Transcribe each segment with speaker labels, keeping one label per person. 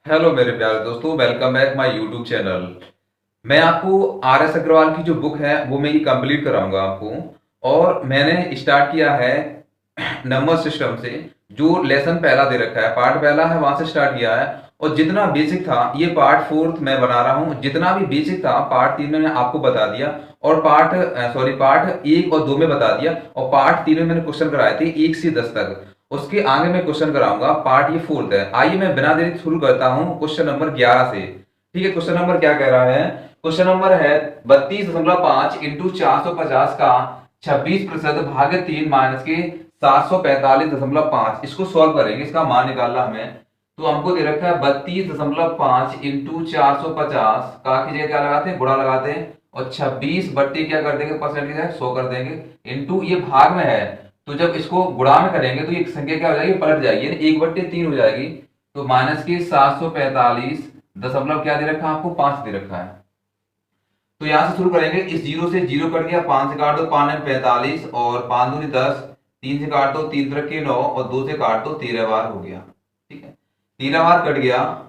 Speaker 1: Hello मेरे प्यारे दोस्तों, welcome back my YouTube channel. मैं आपको आर एस अग्रवाल की जो बुक है वो मैं ये कंप्लीट कराऊंगा आपको। और मैंने स्टार्ट किया है नंबर सिस्टम से। जो लेसन पहला दे रखा है, पार्ट पहला है, वहां से स्टार्ट किया है। और जितना बेसिक था ये पार्ट फोर्थ मैं बना रहा हूँ। जितना भी बेसिक था पार्ट तीन में मैंने आपको बता दिया। और पार्ट एक और दो में बता दिया। और पार्ट तीन में मैंने क्वेश्चन कराए थे 1 से 10 तक। उसके आगे मैं क्वेश्चन कराऊंगा, पार्ट ये फोर्थ है। आइए मैं बिना देरी शुरू करता हूँ क्वेश्चन नंबर 11 से। ठीक है, क्वेश्चन नंबर क्या कह रहा है? क्वेश्चन नंबर है 32.5 इंटू 450 का 26% भागे 3 माइनस के 745.5। इसको सॉल्व करेंगे, इसका मान निकालना हमें। तो हमको दे रखा है 32.5 इंटू 450 का की जगह क्या लगाते हैं, गुणा लगाते हैं। और 26 बट्टी क्या कर देंगे, परसेंट की जगह 100 कर देंगे। इंटू ये भाग में है, तो जब इसको गुणा में करेंगे तो ये संख्या क्या हो जाएगी, पलट जाएगी, यानी 1/3 हो जाएगी। तो माइनस के 745 क्या दे रखा है आपको, 5 दे रखा है। तो यहां से शुरू करेंगे, इस जीरो से जीरो कट गया, 5 से काट दो, 5 में 45 और 5 दूनी 10, 3 से काट दो, 3 तरह के 9 और 2 से काट दो, 13 बार हो गया। ठीक है, 13 बार कट गया।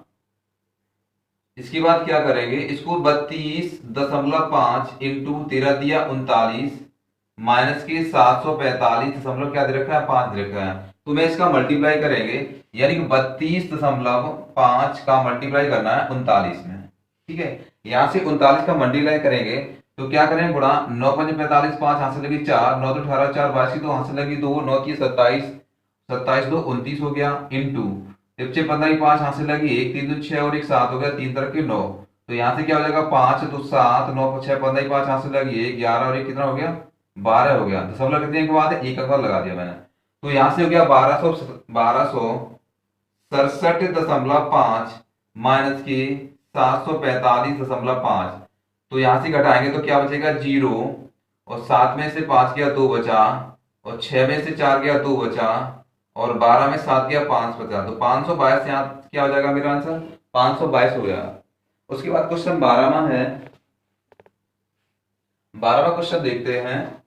Speaker 1: इसके बाद क्या करेंगे, इसको 32.5 इंटू 13 दिया 39 माइनस के 745 क्या दे रखा है, 5 दे रखा है। तो मैं इसका मल्टीप्लाई करेंगे, यानी कि 32.5 का मल्टीप्लाई करना है 39 में। ठीक है, यहां से 39 का मल्टीप्लाई करेंगे तो क्या करेंगे, गुणा 9 5 45, 5 हाथ से लगी 4, 9 तो 18, 4 82, 2 हाथ से लगी 2, 9 की 27, 27 2 29 हो गया। इंटू 15 5 हाथ से लगी 1, 3 2 6 और 1 7 हो गया, 3 तरह के 9। तो यहाँ से क्या हो जाएगा, 5 तो 7, 9 6 15 5 हाथ से लगी 1, 11 और 1 कितना हो गया, 12 हो गया। दशमलव कितने के बाद है, एक अंक और लगा दिया मैंने। तो यहां से हो गया 1267.5 माइनस के 745.5। तो यहां से घटाएंगे तो क्या बचेगा, जीरो। और 7 में से 5 गया 2 बचा, और 6 में से 4 गया 2 बचा, और 12 में 7 गया 5 बचा। तो 522 यहाँ क्या हो जाएगा मेरा आंसर, 522 हो गया। उसके बाद क्वेश्चन 12वां है। 12वां क्वेश्चन देखते हैं।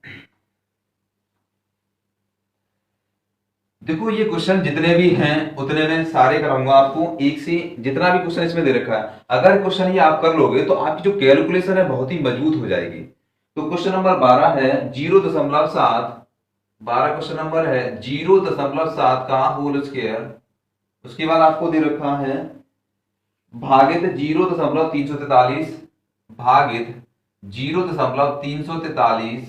Speaker 1: देखो ये क्वेश्चन जितने भी हैं उतने में सारे कराऊंगा आपको, एक से जितना भी क्वेश्चन इसमें दे रखा है अगर क्वेश्चन ये आप कर लोगे तो आपकी जो कैलकुलेशन है बहुत ही मजबूत हो जाएगी। तो क्वेश्चन नंबर 12 है 0.7। 12 क्वेश्चन नंबर है 0.7 का होल स्क्वायर। उसके बाद आपको दे रखा है भागित 0.343 भागित 0.343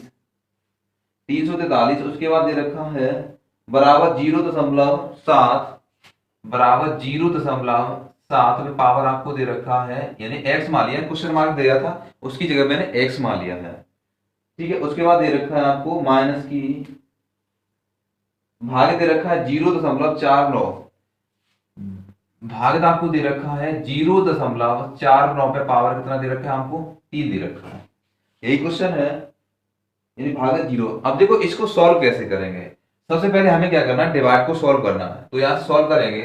Speaker 1: 343। उसके बाद दे रखा है बराबर 0.7 बराबर 0.7 में पावर आपको दे रखा है, यानी एक्स मान लिया, क्वेश्चन मार्क दिया था उसकी जगह मैंने एक्स मान लिया है। ठीक है, उसके बाद दे रखा है आपको माइनस की भाग दे रखा है 0.49 भाग आपको दे रखा है 0.49 पे पावर कितना दे रखा है आपको, 3 दे रखा है। यही क्वेश्चन है, यानी भागत जीरो। अब देखो इसको सॉल्व कैसे करेंगे। सबसे पहले हमें क्या करना है, डिवाइड को सॉल्व करना है। तो यहां से सॉल्व करेंगे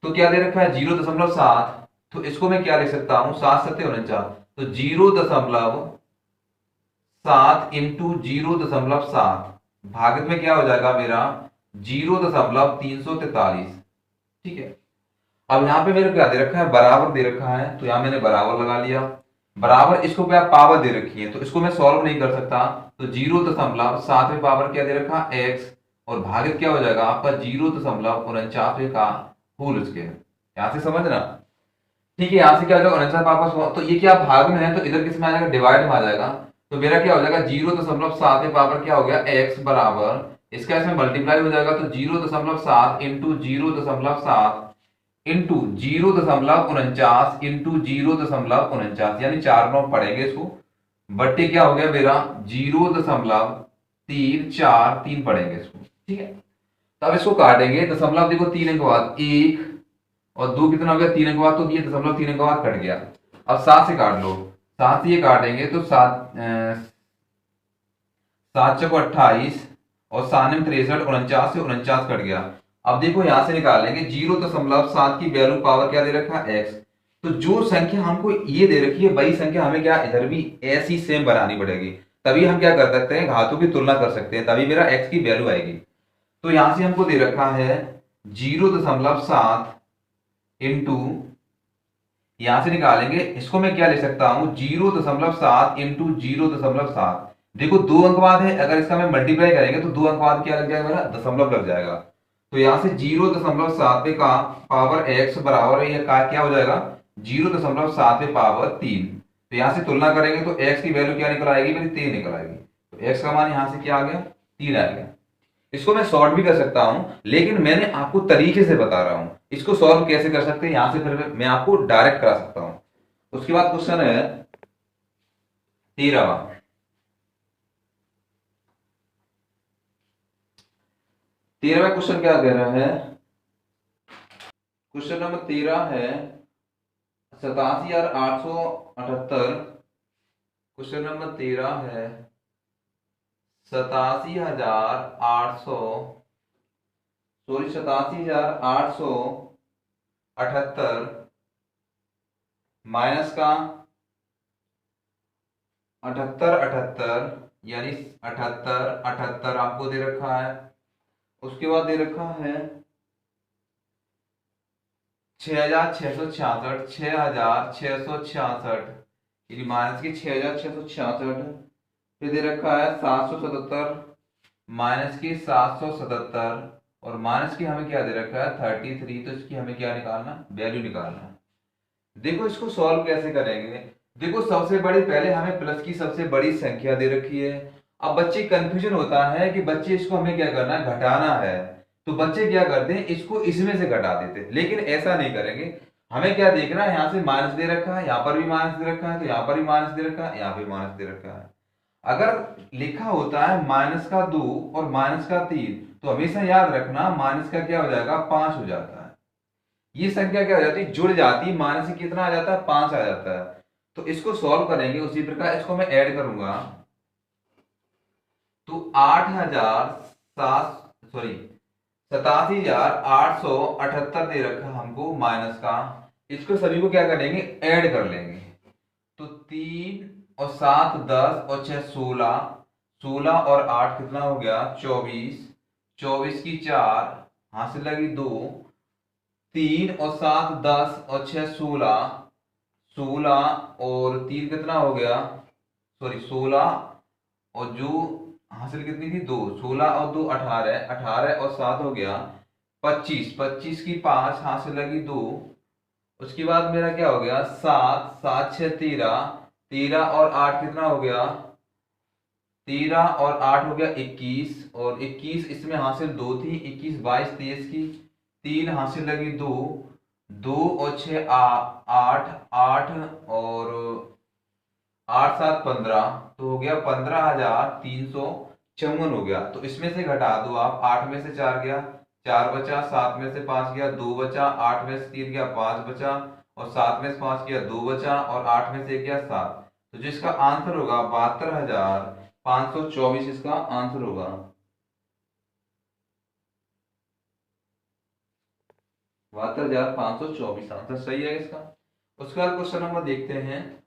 Speaker 1: तो क्या दे रखा है 0.7। तो इसको मैं क्या लिख सकता हूं, 7 7 49। तो 0.7 इंटू 0.7 भागत में क्या हो जाएगा मेरा 0.343। ठीक है, अब यहाँ पे मेरे क्या दे रखा है, बराबर दे रखा है, तो यहां मैंने बराबर लगा लिया। बराबर इसको क्या पावर दे रखी है तो इसको मैं सॉल्व नहीं कर सकता। तो 0.7 में पावर क्या दे रखा एक्स, और भागित क्या हो जाएगा आपका 0.49 का होल स्क्वायर। यहां से समझना। ठीक है, यहां से क्या हो जाएगा 49 पावर, तो ये क्या भाग में है तो इधर किस में आ जाएगा, डिवाइड में आ जाएगा। तो मेरा क्या हो जाएगा 0.7 में पावर क्या हो गया एक्स बराबर, इसका इसमें मल्टीप्लाई हो जाएगा। तो 0.7 इंटू 0.7 इंटू 0.49 इंटू 0.49, यानी 4 9 पड़ेंगे इसको, बट्टे क्या हो गया मेरा 0.343 पड़ेंगे इसको। ठीक है, तब इसको काटेंगे, दशमलव देखो 3 अंक के बाद 1 और 2 कितना हो गया 3 अंक के बाद, तो ये दशमलव 3 अंक के बाद कट गया। अब 7 से काट लो, 7 से ये काटेंगे तो 7 चौको 28 और 7 में 63, 49 से 49 कट गया। अब देखो यहां से निकालेंगे 0.7 की वैल्यू पावर क्या दे रखा है एक्स। तो जो संख्या हमको ये दे रखी है वही संख्या हमें क्या इधर भी ऐसी सेम बनानी पड़ेगी, तभी हम क्या कर सकते हैं, घातों की तुलना कर सकते हैं, तभी मेरा एक्स की वैल्यू आएगी। तो यहां से हमको दे रखा है 0.7 इंटू यहां से निकालेंगे, इसको मैं क्या लिख सकता हूं, 0.7 इंटू 0.7। देखो दो अंक बाद है, अगर इसका मैं मल्टीप्लाई करेंगे तो दो अंक बाद क्या लग जाएगा मेरा, दशमलव लग जाएगा। तो यहां से 0.7 का पावर x बराबर है, का क्या हो जाएगा, 0.7 पावर 3। तो यहां से तुलना करेंगे तो x की वैल्यू क्या निकल आएगी मेरी, 3 निकल आएगी। तो x का मान यहां से क्या आ गया, 3 आ गया। इसको मैं सॉल्व भी कर सकता हूं, लेकिन मैंने आपको तरीके से बता रहा हूं इसको सॉल्व कैसे कर सकते हैं, यहां से फिर मैं आपको डायरेक्ट करा सकता हूं। उसके बाद क्वेश्चन है 13वां। 13वां क्वेश्चन क्या कह रहा है, क्वेश्चन नंबर 13 है 87,878। क्वेश्चन नंबर 13 है 87,800, सॉरी 87,878 माइनस का 78 यानी 78 आपको दे रखा है। उसके बाद दे रखा है 6,666, 6,666 यानी माइनस की 6,666। फिर दे रखा है 777 माइनस की 777, और माइनस की हमें क्या दे रखा है 33। तो इसकी हमें क्या निकालना, वैल्यू निकालना है। देखो इसको सॉल्व कैसे करेंगे, देखो सबसे बड़ी, पहले हमें प्लस की सबसे बड़ी संख्या दे रखी है। अब बच्चे कंफ्यूजन होता है कि बच्चे इसको हमें क्या करना है, घटाना है। तो बच्चे क्या करते हैं, इसको इसमें से घटा देते हैं, लेकिन ऐसा नहीं करेंगे। हमें क्या देखना है, यहाँ से माइनस दे रखा है, यहाँ पर भी माइनस दे रखा है, तो यहाँ पर भी माइनस दे रखा है, यहाँ पे माइनस दे रखा है। अगर लिखा होता है माइनस का 2 और माइनस का 3, तो हमेशा याद रखना माइनस का क्या हो जाएगा, 5 हो जाता है। ये संख्या क्या हो जाती है, जुड़ जाती है, माइनस से कितना आ जाता है, 5 आ जाता है। तो इसको सॉल्व करेंगे उसी प्रकार, इसको मैं ऐड करूंगा तो 8,700, सॉरी 87,878 दे रखा हमको माइनस का। इसको सभी को क्या करेंगे, ऐड कर लेंगे। तो 3 और 7 10 और 6 16, 16 और 8 कितना हो गया 24, 24 की 4, हासिल लगी 2, 3 और 7 10 और 6 16, 16 और 3 कितना हो गया, सॉरी 16 और जो हासिल कितनी थी 2, 16 और 2 18, 18 और 7 हो गया 25, 25 की 5, हासिल लगी 2। उसके बाद मेरा क्या हो गया 7, 7 6 13, 13 और 8 कितना हो गया, 13 और 8 हो गया 21, और 21 इसमें हासिल 2 थी, 21 22 23 की 3, हासिल लगी 2, 2 और 6 8, 8 और 8 7 15, तो हो गया 15,354 हो गया। तो इसमें से घटा दो आप, 8 में से 4 गया 4 बचा, 7 में से 5 गया 2 बचा, 8 में से 3 गया 5 बचा, और 7 में से 5 गया 2 बचा, और 8 में से 1 गया 7। तो जिसका आंसर होगा 72,524, इसका आंसर होगा। 72,524 आंसर सही है इसका। उसके बाद क्वेश्चन नंबर देखते हैं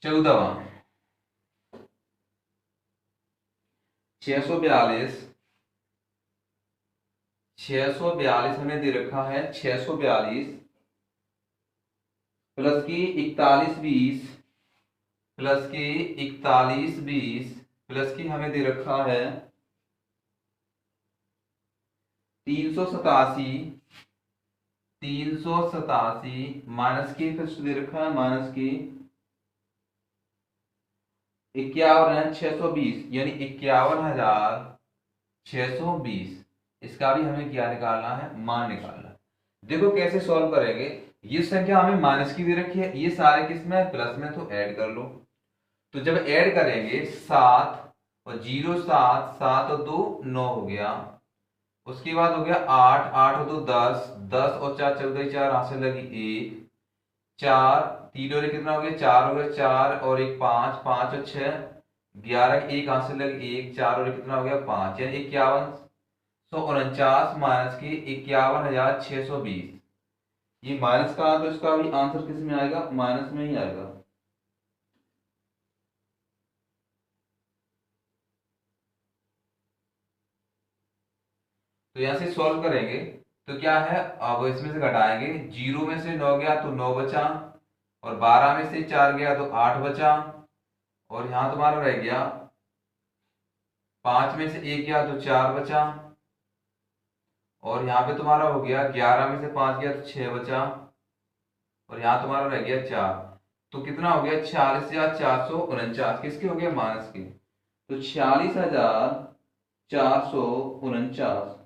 Speaker 1: 14वां। 642, 642 हमें दे रखा है 642 प्लस की 41 20, प्लस की 41 20, प्लस की हमें दे रखा है 387, 387 माइनस की फिर से दे रखा है माइनस की 51 है 620, यानी 51,620। इसका भी हमें क्या निकालना है, मान निकालना है। देखो कैसे सॉल्व करेंगे, ये संख्या हमें माइनस की दे रखी है, ये सारे किस में प्लस में, तो ऐड कर लो। तो जब ऐड करेंगे 7 और 0 7, 7 और 2 9 हो गया। उसके बाद हो गया 8, 8 और 2 10, 10 और 4 14, 4 हासिल लगी 1, 4 3 और 1 कितना हो गया 4 हो गया, 4 और 1 5, 5 और 6 11, 1 हासिल लगी 1, 4 और 1 कितना हो गया 5, यानी 5149 माइनस की 51,620। ये माइनस का, तो इसका भी आंसर किस में आएगा, माइनस में ही आएगा। तो यहां से सॉल्व करेंगे तो क्या है, अब इसमें से घटाएंगे, 0 में से 9 गया तो 9 बचा, और 12 में से 4 गया तो 8 बचा, और यहां तुम्हारा रह गया 5 में से 1 गया तो 4 बचा, और यहाँ पे तुम्हारा हो गया 11 में से 5 गया तो 6 बचा, और यहाँ तुम्हारा रह गया 4। तो कितना हो गया, 46,449, किसके हो गया, माइनस के। तो 46,449,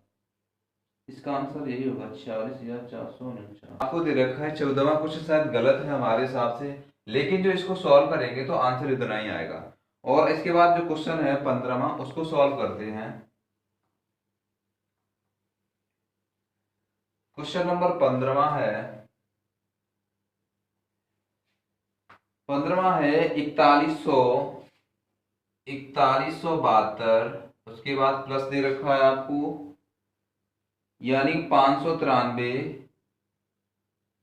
Speaker 1: इसका आंसर यही होगा, 46,449। आपको दे रखा है 14वां क्वेश्चन, शायद गलत है हमारे हिसाब से, लेकिन जो इसको सॉल्व करेंगे तो आंसर इतना ही आएगा। और इसके बाद जो क्वेश्चन है 15वां, उसको सॉल्व करते हैं। क्वेश्चन नंबर 15वां है, 15वां है 4172, उसके बाद प्लस दे रखा है आपको, यानी 593,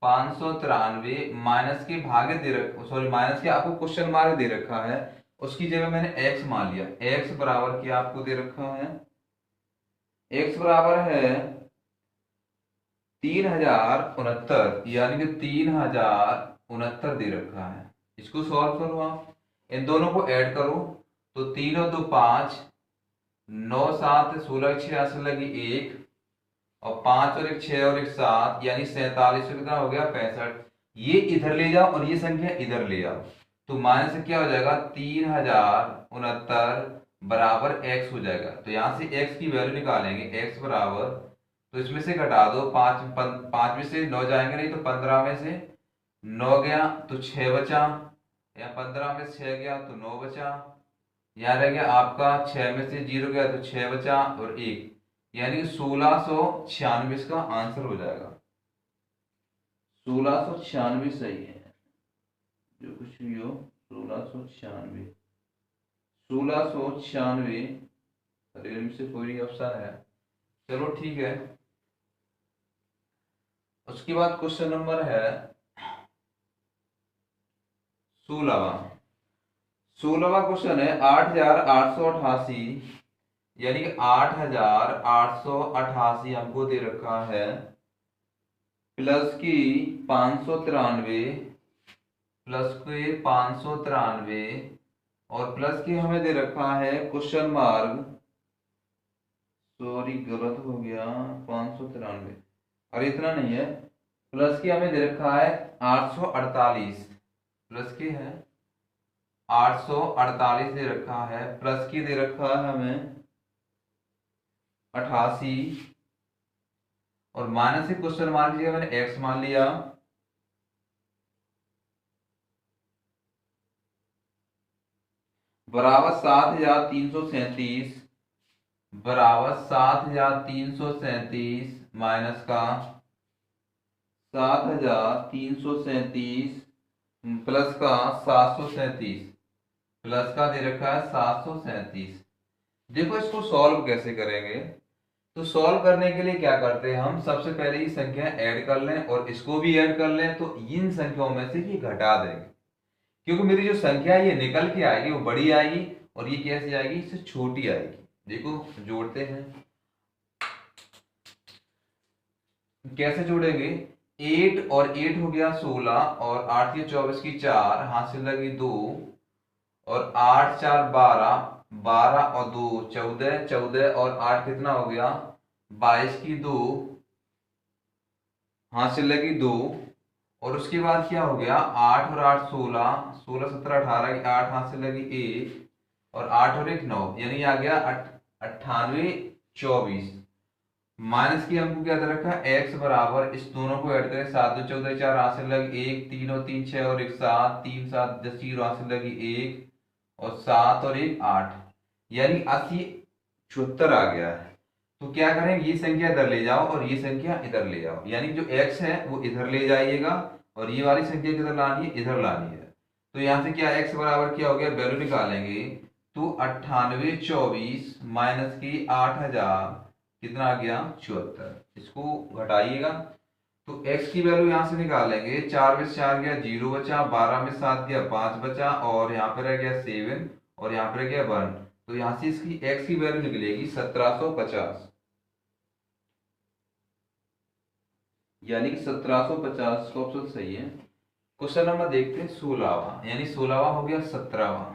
Speaker 1: 593 माइनस के भागे दे रखा, सॉरी माइनस के आपको क्वेश्चन मार्क दे रखा है, उसकी जगह मैंने x मान लिया। x बराबर क्या आपको दे रखा है, x बराबर है 3069, यानी कि 3069 दे रखा है। इसको सॉल्व करो आप, इन दोनों को ऐड करो, तो 3 और 2 5, 9 7 16 86 लगी 1, और 5 और 1 6 और 1 7, यानी 47, कितना हो गया 65। ये इधर ले जाओ और ये संख्या इधर ले आओ, तो माइनस से क्या हो जाएगा, 3069 बराबर x हो जाएगा। तो यहां से x की वैल्यू निकालेंगे, x बराबर, तो इसमें से घटा दो, 5 में से 9 जाएंगे नहीं, तो 15 में से 9 गया तो 6 बचा, या 15 में से 6 गया तो 9 बचा, यहाँ रह गया आपका 6 में से 0 गया तो 6 बचा और 1, यानी कि 1696 इसका आंसर हो जाएगा। 1696 सही है, जो कुछ भी हो, 1696, 1696 से कोई ऑप्शन है। चलो ठीक है। उसके बाद क्वेश्चन नंबर है 16वां क्वेश्चन है 8888, यानी कि 8888 हमको दे रखा है, प्लस की 593, प्लस के 593, और प्लस की हमें दे रखा है क्वेश्चन मार्क, सॉरी गलत हो गया, 593, और इतना नहीं है, प्लस की हमें दे रखा है 848, प्लस की है 848 दे रखा है, प्लस की दे रखा है हमें 88, और माइनस से क्वेश्चन मार्क लिया मैंने, एक्स मान लिया, बराबर 7337, बराबर 7337 माइनस का 7337 प्लस का 737, प्लस का दे रखा है 737। देखो इसको सॉल्व कैसे करेंगे, तो सॉल्व करने के लिए क्या करते हैं हम, सबसे पहले ये संख्या ऐड कर लें और इसको भी ऐड कर लें, तो इन संख्याओं में से ये घटा देंगे, क्योंकि मेरी जो संख्या है ये निकल के आएगी वो बड़ी आएगी, और ये कैसे आएगी, इससे छोटी आएगी। देखो जोड़ते हैं, कैसे जोड़ेंगे, 8 और 8 हो गया 16, और 8 की 24 की 4, हासिल लगी 2, और 8 4 12, 12 और 2 14, 14 और 8 कितना हो गया, 22 की 2, हासिल लगी 2, और उसके बाद क्या हो गया, 8 और 8 16, 16 17 18 की 8, हासिल लगी 1, और 8 और 1 9, यानी आ गया 98 24, माइनस की हमको क्या दे रखा है, x बराबर, इस दोनों को ऐड करें, 7 2 14 4, हासिल लगी 1, 3 और 3 6 और 1 7, 3 7 10 0, हासिल लगी 1, और 7 और 1 8, यानी 80 76 आ गया है। तो क्या करें, ये संख्या इधर ले जाओ और ये संख्या इधर ले जाओ, यानी जो x है वो इधर ले जाइएगा, और ये वाली संख्या किधर लानी है, इधर लानी है। तो यहाँ से क्या x बराबर क्या हो गया, वैल्यू निकालेंगे, तो 98 24 माइनस की 8000, कितना आ गया 74, इसको घटाइएगा, तो x की वैल्यू यहां से निकालेंगे, 4 में 4 गया 0 बचा, 12 में 7 गया 5 बचा, और यहाँ पे रह गया 7, और यहाँ पे रह गया 1, तो यहाँ से इसकी x की वैल्यू निकलेगी 1750। यानी कि 1750 का ऑप्शन सही है। क्वेश्चन नंबर देखते हैं 16वां, यानी 16वां हो गया 17वां।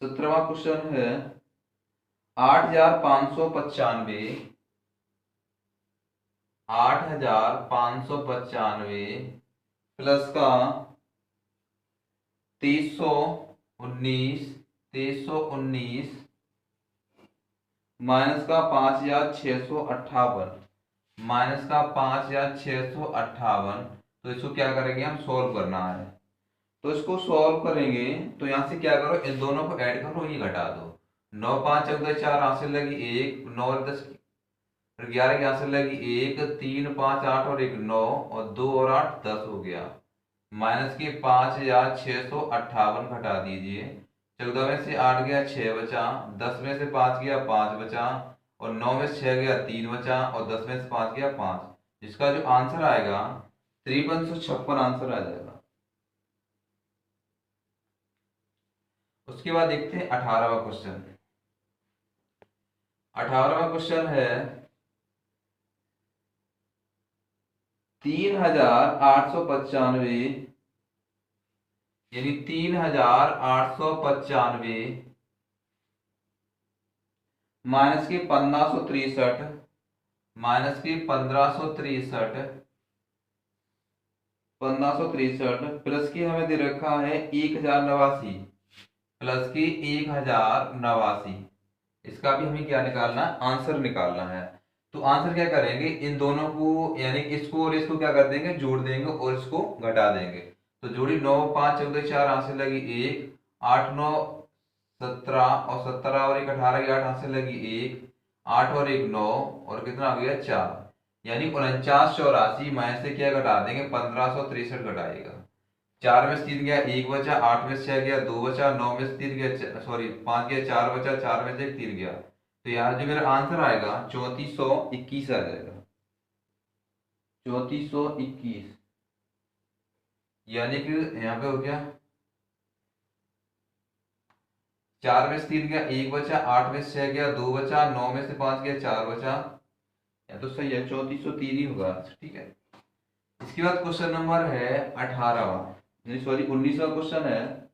Speaker 1: 17वां क्वेश्चन है 8595, 8595 प्लस का 2319 माइनस का 5658, माइनस का 5658। तो इसको क्या करेंगे हम, सोल्व करना है। तो इसको सॉल्व करेंगे तो यहाँ से क्या करो, इन दोनों को ऐड करो, ये घटा दो। 9 5 14 4 यहाँ से लगी 1, 9 और 10 11 यहाँ से लगी 1, 3 5 8 और 1 9, और 2 और 8 10 हो गया। माइनस के 5658 घटा दीजिए। 14 में से 8 गया 6 बचा, 10 में से 5 गया 5 बचा, और 9 में से 6 गया 3 बचा, और 10 में से 5 गया 5। जिसका जो आंसर आएगा 5356 आंसर आ जाएगा। उसके बाद देखते हैं 18वां क्वेश्चन। 18वां क्वेश्चन है 3895, यानी 3895 माइनस की 1563, माइनस की 1563 प्लस की हमें दे रखा है 1089, प्लस की 1089। इसका भी हमें क्या निकालना है, आंसर निकालना है। तो आंसर क्या करेंगे, इन दोनों को यानी इसको और इसको क्या कर देंगे, जोड़ देंगे और इसको घटा देंगे। तो जोड़ी 9 5 14 4 यहाँ से लगी 1, 8 9 17, और 17 और 1 18 की 8 यहाँ से लगी 1, 8 और 1 9, और कितना हो गया 4। यानी 4984 में से क्या घटा देंगे, 1563 घटाएगा। 4 में से 3 गया 1 बचा, 8 में से 6 गया 2 बचा, 9 में से 3 गया सॉरी 5 गया 4 बचा, 4 में से 1 3 गया। तो यहाँ जो मेरा आंसर आएगा 3421 आ जाएगा, 3421। यानी कि यहाँ पे हो गया 4 में से 3 गया 1 बचा, 8 में से 6 गया 2 बचा, 9 में से 5 गया 4 बचा। या तो सही है, 3403 ही होगा। ठीक है। इसके बाद क्वेश्चन नंबर है 18वां, सॉरी 19वां क्वेश्चन है।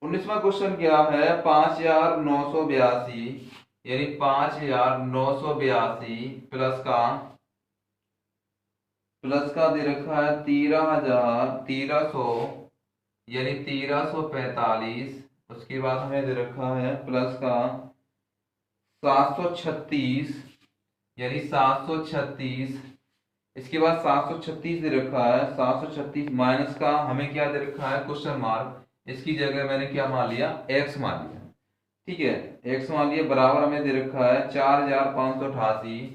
Speaker 1: 19वां क्वेश्चन क्या है, 5982, यानी 5982 प्लस का दे रखा है 13,1300, यानी 1345। उसके बाद हमें दे रखा है प्लस का 736, यानी 736। इसके बाद 736 दे रखा है, 736 माइनस का हमें क्या दे रखा है, क्वेश्चन मार्क। इसकी जगह मैंने क्या मान लिया, एक्स मान लिया। ठीक है, एक्स मान लिया। बराबर हमें दे रखा है 4588,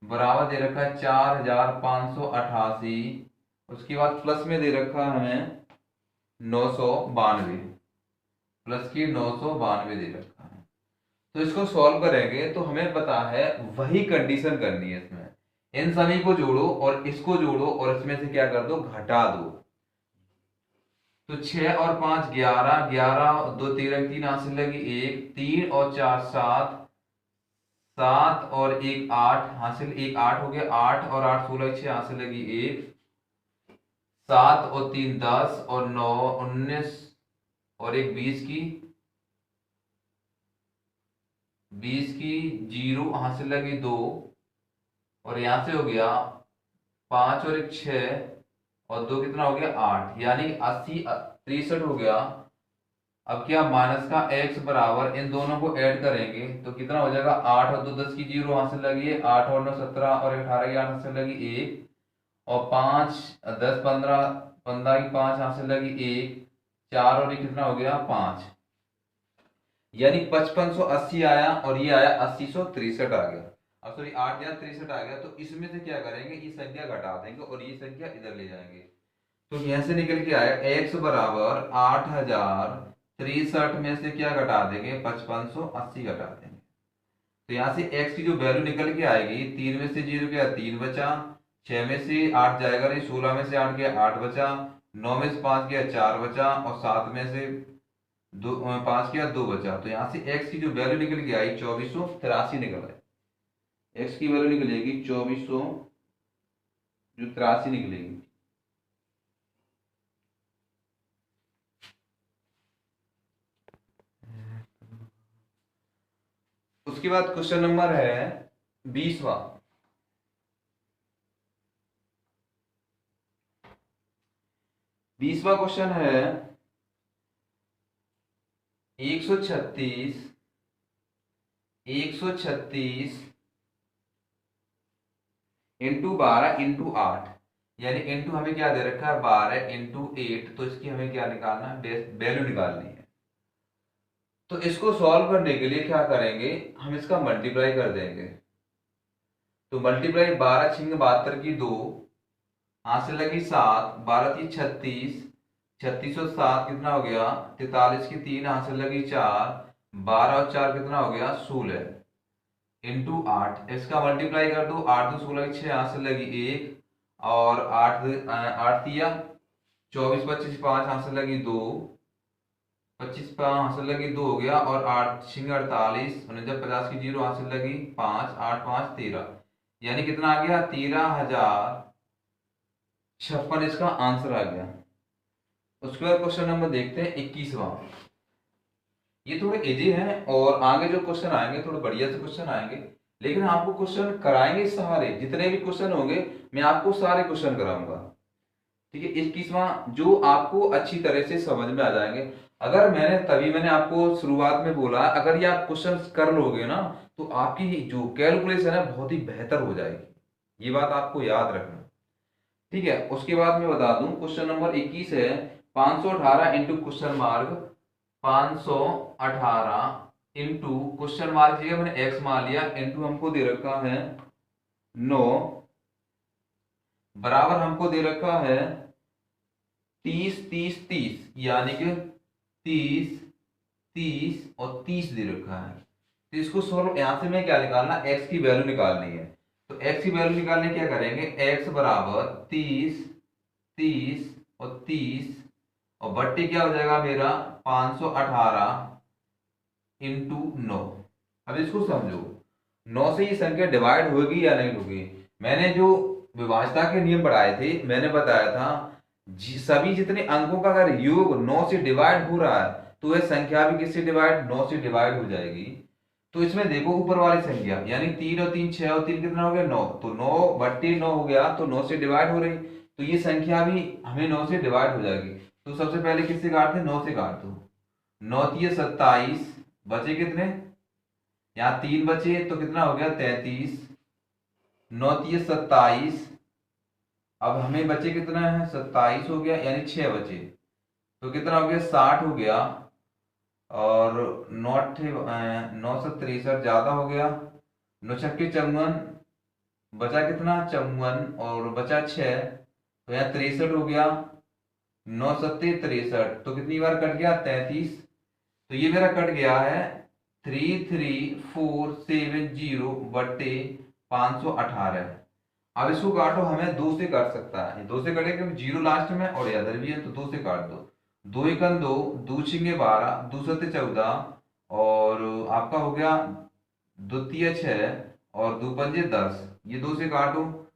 Speaker 1: बराबर दे रखा है 4588। उसके बाद प्लस में दे रखा है हमें 992, प्लस की 992 दे रखा है। तो इसको सॉल्व करेंगे तो हमें पता है वही कंडीशन करनी है इसमें, इन सभी को जोड़ो और इसको जोड़ो और इसमें से क्या कर दो, घटा दो। तो 6 और 5 11, 11 2 13 3 हासिल लगी 1, 3 और 4 7, 7 और 1 8 हासिल, 1 8 हो गया, 8 और 8 16 6 हासिल लगी 1, 7 और 3 10 और 9 19 और 1 20 की 0 हासिल लगी 2, और यहां से हो गया 5 और 1 6 और 2 कितना हो गया 8, यानी 80 63 हो गया। अब क्या, माइनस का x बराबर इन दोनों को ऐड करेंगे तो कितना हो जाएगा, 8 और 2 10 की 0 हासिल लगी है, 8 और 9 17 और 18 की 8 हासिल लगी 1, और 5 10 15 15 की 5 हासिल लगी 1, 4 और 1 कितना हो गया 5, यानी 5580 आया, और ये आया 8063 आ गया। अब सॉरी 8063 आ गया। तो इसमें से क्या करेंगे, ये संख्या घटा देंगे और ये संख्या इधर ले जाएंगे। तो यहां से निकल के आया x बराबर 8063 में से क्या घटा देंगे, 5580 घटा देंगे। तो यहाँ से x की जो वैल्यू निकल के आएगी, 3 में से 0 गया 3 बचा, 6 में से 8 जाएगा नहीं, 16 में से 8 गया 8 बचा, 9 में से 5 गया 4 बचा, और 7 में से दो 5 किया 2 बचा, तो यहाँ से x की जो वैल्यू निकल के आई 2483 निकल आई। x की वैल्यू निकलेगी 2483 निकलेगी। उसके बाद क्वेश्चन नंबर है 20वां। 20वां क्वेश्चन है 136 इंटू 12 इंटू 8, यानी इंटू हमें क्या दे रखा है 12 इंटू 8, तो इसकी हमें क्या निकालना है, वैल्यू निकालनी है। तो इसको सॉल्व करने के लिए क्या करेंगे, हम इसका मल्टीप्लाई कर देंगे। तो मल्टीप्लाई 12 छिंग 72 की 2, हाथ से लगी 7, 12 की 36, 36 और 7 कितना हो गया 43 की 3, हाथ से लगी 4, 12 और 4 कितना हो गया 16 इंटू 8। इसका मल्टीप्लाई कर दो, 8 2 16 की 6, हाथ से लगी 1 और 8 8 दिया 24 25 5, हाथ से लगी 2, 25 5 हाथ से लगी 2 हो गया, और 8 छिंग 48, 50 की 0, हाथ से लगी 5, 8 5 13, यानी कितना आ गया 13,056 इसका आंसर आ गया। उसके बाद क्वेश्चन नंबर देखते हैं 21वां। ये थोड़े इजी हैं और आगे जो क्वेश्चन आएंगे थोड़े बढ़िया से क्वेश्चन आएंगे, लेकिन आपको क्वेश्चन कराएंगे सारे, जितने भी क्वेश्चन होंगे मैं आपको सारे क्वेश्चन कराऊंगा। ठीक है, 21वां जो आपको अच्छी तरह से समझ में आ जाएंगे। अगर मैंने आपको शुरुआत में बोला, अगर ये आप क्वेश्चन कर लोगे ना तो आपकी जो कैलकुलेशन है बहुत ही बेहतर हो जाएगी, ये बात आपको याद रखना। ठीक है, उसके बाद मैं बता दूं क्वेश्चन नंबर 21 है 518 into question mark 518 into question mark की जगह मैंने एक्स मान लिया, इंटू हमको दे रखा है 9 बराबर हमको दे रखा है 30 30 30, यानी कि 30 30 और 30 दे रखा है। तो इसको सोल्व, यहां से मैं क्या निकालना, x की वैल्यू निकालनी है। तो x की वैल्यू निकालने क्या करेंगे, x बराबर 30 30 और 30 और बट्टी क्या हो जाएगा मेरा 518 इंटू 9। अब इसको समझो, 9 से ये संख्या डिवाइड होगी या नहीं होगी। मैंने जो विभाज्यता के नियम पढ़ाए थे मैंने बताया था सभी जितने अंकों का अगर योग 9 से डिवाइड हो रहा है तो वह संख्या भी किससे डिवाइड 9 से डिवाइड हो जाएगी। तो इसमें देखो ऊपर वाली संख्या यानी 3 और 3 6 और 3 कितना हो गया 9, तो 9 बट्टी 9 हो गया, तो 9 से डिवाइड हो रही, तो ये संख्या भी हमें 9 से डिवाइड हो जाएगी। तो सबसे पहले किससे काटते हैं, 9 से काट दो, 9 3 27, बचे कितने, यहाँ 3 बचे तो कितना हो गया 33, 9 3 27, अब हमें बचे कितना है 27 हो गया, यानी 6 बचे तो कितना हो गया 60 हो गया, और 9 से 63 ज्यादा हो गया, 9 छक्के 54, बचा कितना 54 और बचा 6, तो यहाँ 63 हो गया, 9 सत्ते 63, तो कितनी बार कट गया 33, तो ये मेरा कट गया है 33470 बट्टे 518। अब इसको काटो, हमें 2 से काट सकता है, 2 से कटे क्योंकि 0 लास्ट में और इधर भी है, तो 2 से काट दो, 2 एकन 2, 2 छिंगे 12, 2 सत्ते 14, और आपका हो गया 2 तिया 6 और 2 पंजे 10, ये 2 से काटो,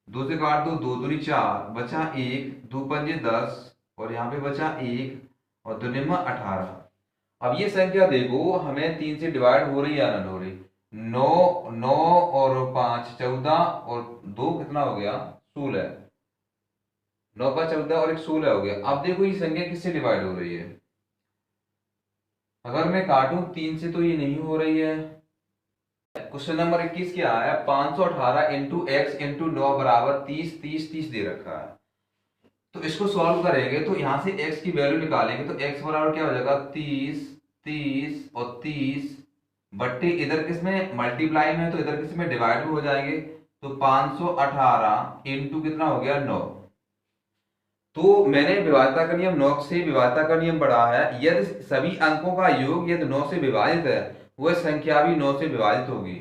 Speaker 1: 2 से काट दो, 2 दूनी 4, बचा 1, 2 पंजे 10 और यहाँ पे बचा 1 और 2 निम्मा 18। अब ये संख्या देखो हमें 3 से डिवाइड हो रही है या ना हो रही, 9 9 और 5 14 और 2 कितना हो गया 16, 9 5 14 और 1 16 हो गया। अब देखो ये संख्या किससे डिवाइड हो रही है, अगर मैं काटूं 3 से तो ये नहीं हो रही है। क्वेश्चन नंबर 21 क्या है, 518 इंटू एक्स इंटू 9 बराबर 30 30 30 दे रखा है। तो इसको सॉल्व करेंगे तो यहां से x की वैल्यू निकालेंगे, तो x बराबर क्या हो जाएगा 30 30 और 30 बट्टे इधर किसमें मल्टीप्लाई में है तो इधर किसमें डिवाइड भी हो जाएंगे, तो 518 इंटू कितना हो गया 9। तो मैंने विभाज्यता का नियम 9 से विभाज्यता का नियम पढ़ा है, यदि सभी अंकों का योग यदि 9 से विभाजित है वह संख्या भी 9 से विभाजित होगी।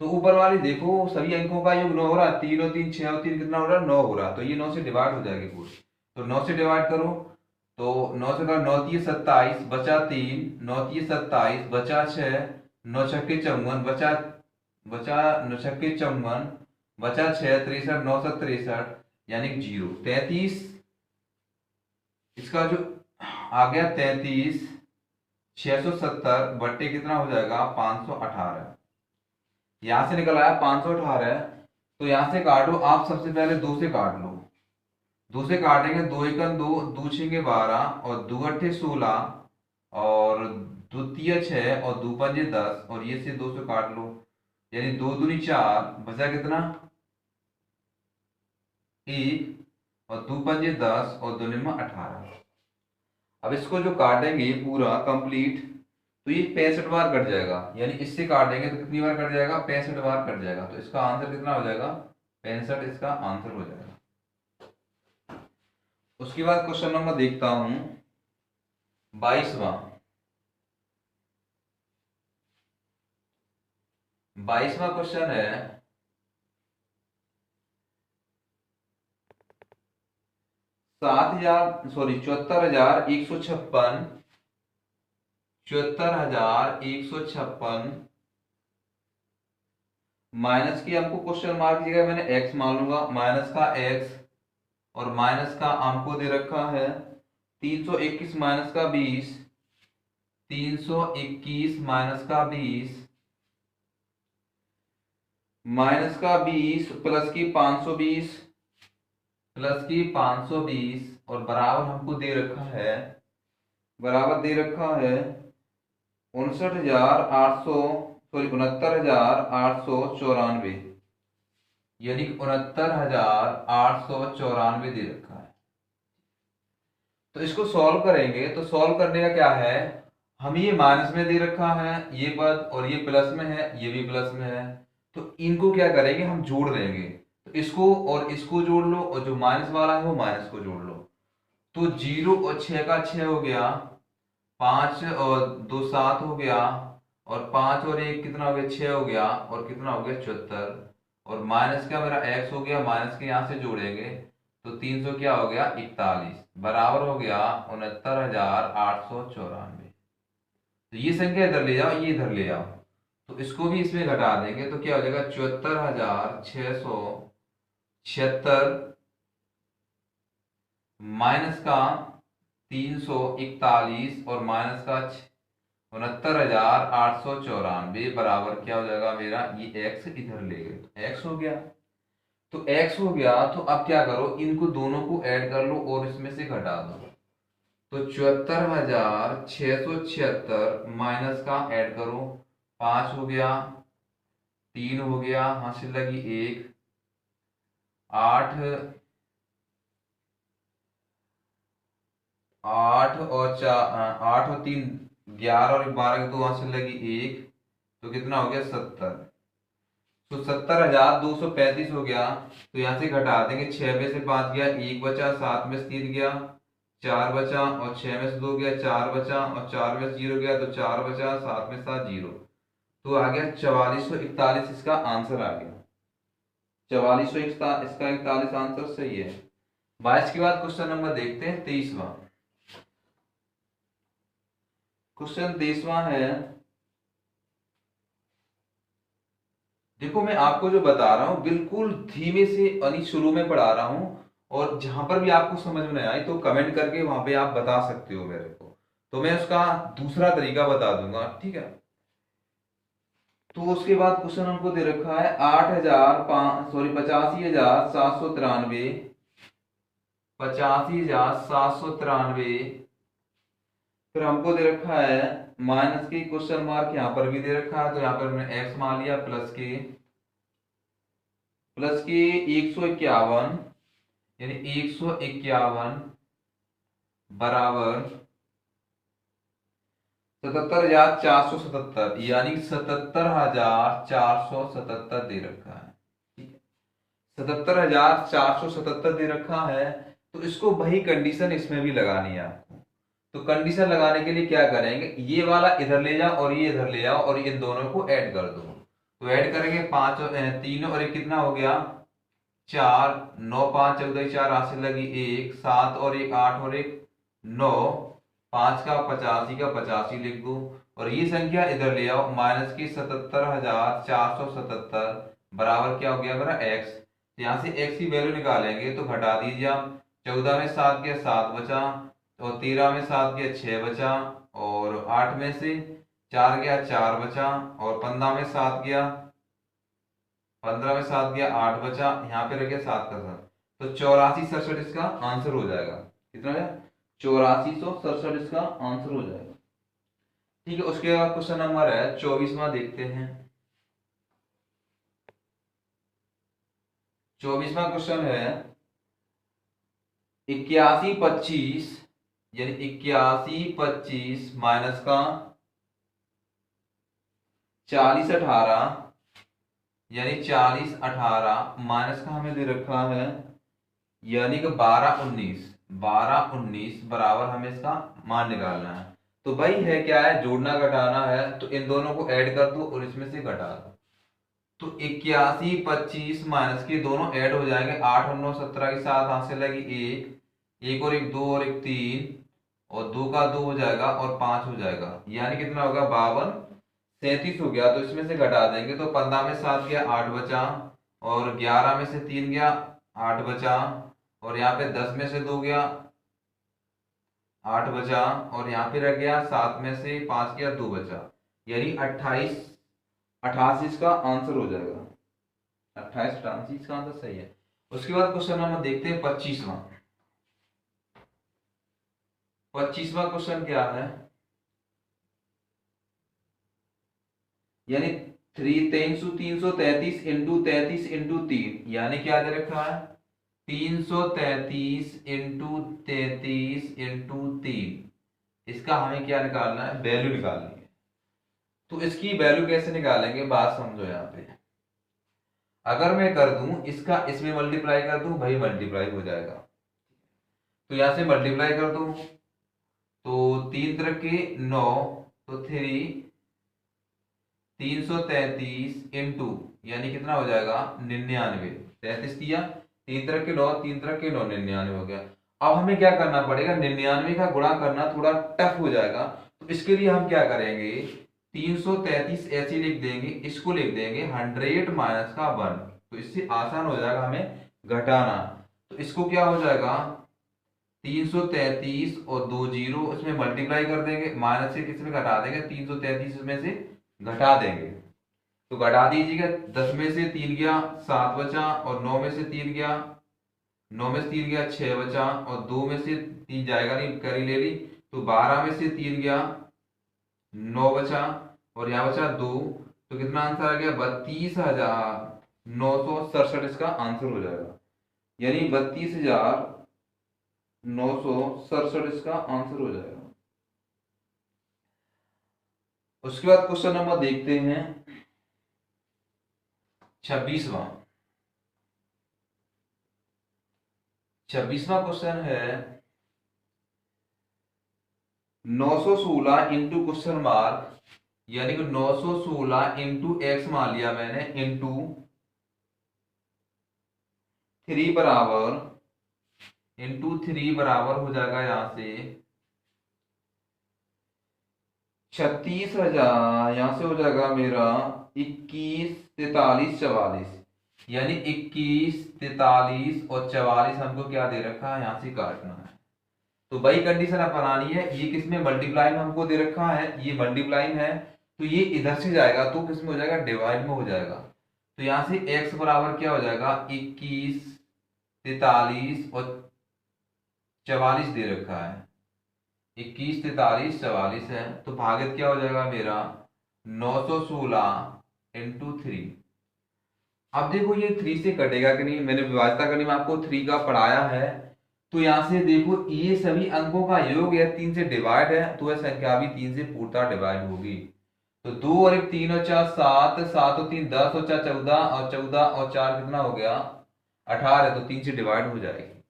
Speaker 1: तो ऊपर वाली देखो सभी अंकों का योग 9 हो रहा है, 3 और 3 6 और 3 कितना हो रहा है 9 हो रहा है, तो ये 9 से डिवाइड हो जाएगी पूरी। तो 9 से डिवाइड करो तो 9 से 9 तीस 27 बचा 3, 9 तीस 27 बचा 6, 9 छक्के 54 बचा बचा 9 छक्के 54 बचा 6, 63 9 से 63 यानी कि 0। 33 इसका जो आ गया 33 670 बट्टे कितना हो जाएगा 518। यहां से निकल आया 518। तो यहां से काटो आप, सबसे पहले 2 से काट लो। 2 से काटेंगे, 2 एकम 2, 2 छेंगे 12 और 2 अट्ठे 16 और द्वितीय 6 और 2 पंजे 10 और ये से 2 से काट लो, यानी 2 दूनी 4 बचा कितना 1 और 2 पंजे 10 और 2 निम्न 18। अब इसको जो काटेंगे पूरा कंप्लीट तो ये 65 बार कट जाएगा, यानी इससे काटेंगे तो कितनी बार कट जाएगा 65 बार कट जाएगा। तो इसका आंसर कितना हो जाएगा 65 इसका आंसर हो जाएगा। उसके बाद क्वेश्चन नंबर देखता हूं 22वां। 22वां क्वेश्चन है 74,156 74,156 माइनस की हमको क्वेश्चन मार्क की जगह मैंने एक्स मान लूंगा, माइनस का एक्स और माइनस का हमको दे रखा है 321 माइनस का 20, 321 माइनस का 20 माइनस का 20 प्लस की 520 प्लस की 520 और बराबर हमको दे रखा है, बराबर दे रखा है 69,894 यानी 69,894 दे रखा है। तो इसको सॉल्व करेंगे तो सॉल्व करने का क्या है, हम ये माइनस में दे रखा है ये पद और ये प्लस में है ये भी प्लस में है, तो इनको क्या करेंगे हम जोड़ देंगे। तो इसको और इसको जोड़ लो और जो माइनस वाला है वो माइनस को जोड़ लो। तो 0 और 6 का 6 हो गया, 5 और 2 7 हो गया और 5 और 1 कितना हो गया 6 हो गया और कितना हो गया 74 और माइनस का मेरा x हो गया, माइनस के यहां से जोड़ेंगे तो 300 क्या हो गया 41 बराबर हो गया 69,894। तो ये संख्या इधर ले जाओ, ये इधर ले जाओ तो इसको भी इसमें घटा देंगे तो क्या हो जाएगा 74,676 माइनस का 341 और माइनस का 69,894 बराबर क्या हो जाएगा मेरा, ये x इधर ले गए तो x हो गया। तो x हो गया तो अब क्या करो इनको दोनों को ऐड कर लो और इसमें से घटा दो। तो 74,676 माइनस का ऐड करो 5 हो गया 3 हो गया, हासिल लगी 1 8 और 8 और 3 11 और 12 के 2 हासिल लगी 1 तो कितना हो गया 70। तो 70,235 हो गया। तो यहाँ से घटा देंगे 6 में से 5 गया 1 बचा, 7 में से 3 गया 4 बचा और 6 में से 2 गया 4 बचा और 4 में से 0 गया तो 4 बचा, 7 में 7 0 तो आ गया 4441 इसका आंसर आ गया। 4441 इसका 41 आंसर सही है। 22 के बाद क्वेश्चन नंबर देखते हैं 23वां। क्वेश्चन 23वां है, देखो मैं आपको जो बता रहा हूं बिल्कुल धीमे से यानी शुरू में पढ़ा रहा हूं और जहां पर भी आपको समझ में आई तो कमेंट करके वहां पे आप बता सकते हो मेरे को, तो मैं उसका दूसरा तरीका बता दूंगा, ठीक है। तो उसके बाद क्वेश्चन हमको दे रखा है 85,793 85,793 फिर हमको दे रखा है माइनस की क्वेश्चन मार्क यहाँ पर भी दे रखा है तो यहाँ पर मैंने x मान लिया प्लस के 151 यानी 151 बराबर 77,477 यानी 77,477 दे रखा है, ठीक है। 77,477 दे रखा है तो इसको वही कंडीशन इसमें भी लगानी है आपको। तो कंडीशन लगाने के लिए क्या करेंगे, ये वाला इधर ले जाओ और ये इधर ले जाओ और इन दोनों को ऐड कर दो। तो ऐड करेंगे 5 और 3 और 1 कितना हो गया 4 9 5 14 4 हासिल लगी 1 7 और 1 8 और 1 9, 5 का 85 का 85 लिख दो, और ये संख्या इधर ले आओ, माइनस की 77,477 बराबर क्या हो गया मेरा x। यहाँ से x की वैल्यू निकालेंगे तो घटा दीजिए आप, 14 में 7 गया 7 बचा, और 13 में 7 गया 6 बचा, और 8 में से 4 गया 4 बचा, और 15 में 7 गया 8 बचा, यहाँ पे रह गया 7 का 7। तो 8467 इसका आंसर हो जाएगा। कितना है? 8467 इसका आंसर हो जाएगा। ठीक है, उसके बाद क्वेश्चन नंबर है 24वां, देखते हैं। 24वां क्वेश्चन है 8125, यानी 8125 माइनस का 4018, यानी 4018 माइनस का हमें दे रखा है, यानी कि 1219 बराबर हमें इसका मान निकालना है। तो भाई है क्या है, जोड़ना घटाना है, तो इन दोनों को ऐड कर दो और इसमें से घटा दो। तो 8125 माइनस के दोनों ऐड हो जाएंगे, 8 और 9 17 के साथ हाथ से लगी एक और एक 2 और एक 3, और 2 का 2 हो जाएगा और 5 हो जाएगा, यानी कितना होगा 52 37 हो गया। तो इसमें से घटा देंगे तो 15 में 7 गया 8 बचा, और 11 में से 3 गया 8 बचा, और यहाँ पे 10 में से 2 गया 8 बचा, और यहाँ पे रह गया 7 में से 5 गया 2 बचा, यानी 88 इसका आंसर हो जाएगा। 88 इसका आंसर सही है। उसके बाद क्वेश्चन नंबर देखते हैं 25वां। 25वां क्वेश्चन क्या है, यानी 333 इंटू 33 इंटू 3, यानी क्या दे रखा है 333 इंटू 33 इंटू 3। इसका हमें क्या निकालना है, वैल्यू निकालनी है। तो इसकी वैल्यू कैसे निकालेंगे, बात समझो। यहाँ पे अगर मैं कर दूं इसका इसमें मल्टीप्लाई कर दूं, भाई मल्टीप्लाई हो जाएगा। तो यहां से मल्टीप्लाई कर दूं तो 3 तरह के 9, तो 333 इंटू, यानी कितना हो जाएगा 99। 33 दिया, 3 तरह के 9 3 तरह के 9, 99 हो गया। अब हमें क्या करना पड़ेगा, 99 का गुणा करना थोड़ा टफ हो जाएगा। तो इसके लिए हम क्या करेंगे, 333 ऐसे लिख देंगे, इसको लिख देंगे 100 माइनस का 1। तो इससे आसान हो जाएगा हमें घटाना। तो इसको क्या हो जाएगा 333 और 2 जीरो, इसमें मल्टीप्लाई कर देंगे, माइनस से किसमें घटा देंगे 333 में से घटा देंगे। तो घटा दीजिएगा, 10 में से 3 गया 7 बचा, और 9 में से 3 गया 9 में से 3 गया 6 बचा, और 2 में से 3 जाएगा नहीं, करी ले ली। तो 12 में से 3 गया 9 बचा, और यहाँ बचा 2। तो कितना आंसर आ गया 32,967 इसका आंसर हो जाएगा, यानी 32,967 इसका आंसर हो जाएगा। उसके बाद क्वेश्चन नंबर देखते हैं 26वां। 26वां क्वेश्चन है 916 इंटू क्वेश्चन मार्क, यानी कि 916 इंटू एक्स मान लिया मैंने, इंटू 3 बराबर, इंटू 3 बराबर हो जाएगा यहां से 36,000, यहां से हो जाएगा मेरा 21 43 44, यानी 21 43 और 44 हमको क्या दे रखा है, यहां से काटना है। तो वही कंडीशन अपनानी है, ये किसमें मल्टीप्लाई में हमको दे रखा है, ये मल्टीप्लाई में है, तो ये इधर से जाएगा तो किसमें हो जाएगा, डिवाइड में हो जाएगा। तो यहां से x बराबर क्या हो जाएगा 21 43 और 44 दे रखा है, 21 43 44 है। तो भागित क्या हो जाएगा मेरा 916 इंटू 3। अब देखो ये 3 से कटेगा कि नहीं, मैंने विभाज्यता करने में आपको 3 का पढ़ाया है। तो यहां से देखो ये सभी अंकों का योग है, 3 से डिवाइड है, तो यह संख्या भी 3 से पूर्णतः डिवाइड होगी। तो 2 और 1 3 और 4 7, 7 और 3 10 और 4 14, और 14 और 4 कितना हो गया 18, तो 3 से डिवाइड हो जाएगी।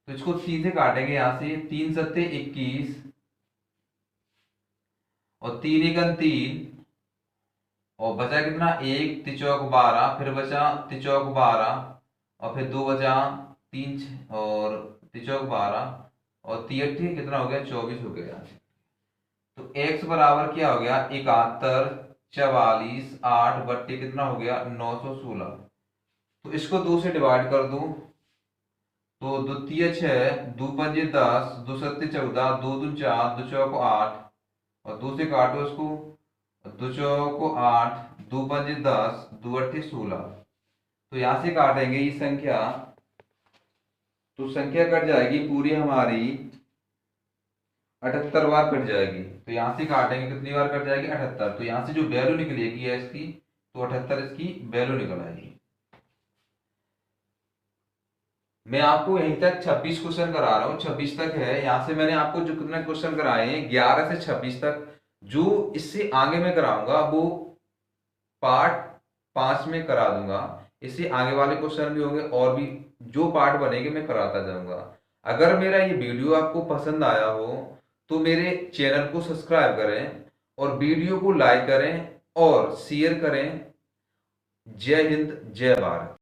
Speaker 1: तो इसको 3 से काटेंगे, यहां से 3 सत्ते 21, और 3 एकम 3, और बचा कितना 1 तिचौक 12, फिर बचा तिचौक 12, और फिर 2 बचा 3 और तिचौक 12, और 3 कितना हो गया, 24 हो गया। तो x बराबर क्या हो गया, 71, 44, 8 बट्टे कितना हो गया, 916। तो इसको 2 से डिवाइड कर दूं तो द्वितीय 6, दो पंजे 10, दो सत्ते 14, दो दून 4, दो चौको 8, और 2 से काटो इसको, दो चौको 8, दो पंजे 10, दो अट्ठे 16। तो यहां से काटेंगे ये संख्या, तो संख्या कट जाएगी पूरी हमारी 78 बार कट जाएगी। तो यहां से काटेंगे कितनी बार कट जाएगी, 78। तो यहां से जो वैल्यू निकलेगी है इसकी, तो 78 इसकी वैल्यू निकल आएगी। मैं आपको यहीं तक 26 क्वेश्चन करा रहा हूँ, 26 तक है। यहां से मैंने आपको जो कितने क्वेश्चन कराए हैं 11 से 26 तक। जो इससे आगे मैं कराऊंगा वो पार्ट 5 में करा दूंगा। इससे आगे वाले क्वेश्चन भी होंगे और भी जो पार्ट बनेंगे मैं कराता जाऊंगा। अगर मेरा ये वीडियो आपको पसंद आया हो तो मेरे चैनल को सब्सक्राइब करें और वीडियो को लाइक करें और शेयर करें। जय हिंद, जय भारत।